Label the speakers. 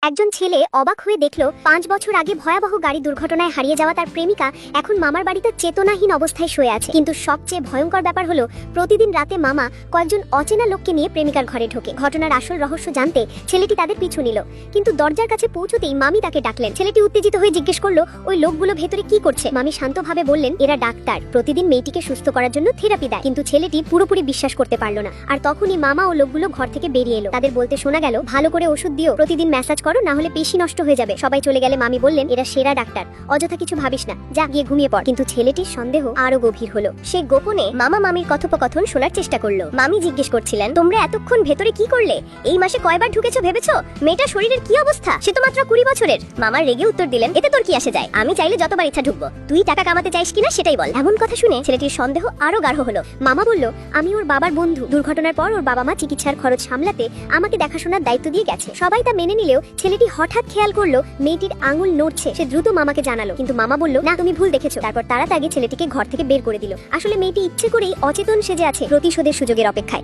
Speaker 1: একজন ছেলে অবাক হয়ে দেখল 5 বছর আগে ভয়াবহ গাড়ি দুর্ঘটনায় হারিয়ে যাওয়া তার প্রেমিকা এখন মামার বাড়িতে চেতনাহীন অবস্থায় শুয়ে আছে। কিন্তু সবচেয়ে ভয়ঙ্কর ব্যাপার হলো প্রতিদিন রাতে মামা কয়েকজন অচেনা লোককে নিয়ে প্রেমিকার ঘরে ঢোকে। ঘটনার আসল রহস্য জানতে ছেলেটি তাদের পিছু নিল, কিন্তু দরজার কাছে পৌঁছতেই মামি তাকে ডাকলেন। ছেলেটি উত্তেজিত হয়ে জিজ্ঞেস করলো ওই লোকগুলো ভেতরে কি করছে। মামি শান্তভাবে বললেন এরা ডাক্তার, প্রতিদিন মেয়েটিকে সুস্থ করার জন্য থেরাপি দেয়। কিন্তু ছেলেটি পুরোপুরি বিশ্বাস করতে পারলো না। আর তখনই মামা ও লোকগুলো ঘর থেকে বেরিয়ে এলো। তাদের বলতে শোনা গেল ভালো করে ওষুধ দিও, প্রতিদিন ম্যাসাজ করো, না হলে পেশি নষ্ট হয়ে যাবে। সবাই চলে গেলে মামি বললেন এরা সেরা ডাক্তার, অযথা কিছু ভাবিস না, যা গিয়ে ঘুমিয়ে পড়। কিন্তু ছেলেটির সন্দেহ আরো গভীর হলো। সে গোপনে মামা মামির কথোপকথন শোনার চেষ্টা করলো। মামি জিজ্ঞেস করছিলেন তোমরা এতক্ষণ ভেতরে কি করলে? এই মাসে কয়বার ঢুকেছো ভেবেছো? মেয়েটার শরীরের কি অবস্থা? সে তো মাত্র 20 বছরের। মামার রেগে উত্তর দিলেন এতে তোর কি আসে যায়? আমি চাইলে যতবার ইচ্ছা ঢুকবো, তুই টাকা কামাতে চাইস কিনা সেটাই বল। এমন কথা শুনে ছেলেটির সন্দেহ আরো গাঢ় হলো। মামা বলল আমি ওর বাবার বন্ধু, দুর্ঘটনার পর ওর বাবা মা চিকিৎসার খরচ সামলাতে আমাকে দেখাশোনার দায়িত্ব দিয়ে গেছে। সবাই তা মেনে নিলেও ছেলেটি হঠাৎ খেয়াল করলো মেয়েটির আঙুল নড়ছে। সে দ্রুত মামাকে জানালো, কিন্তু মামা বলল না তুমি ভুল দেখেছো। তারপর তাড়াতাড়ি ছেলেটিকে ঘর থেকে বের করে দিল। আসলে মেয়েটি ইচ্ছে করেই অচেতন সেজে আছে, প্রতিশোধের সুযোগের অপেক্ষায়।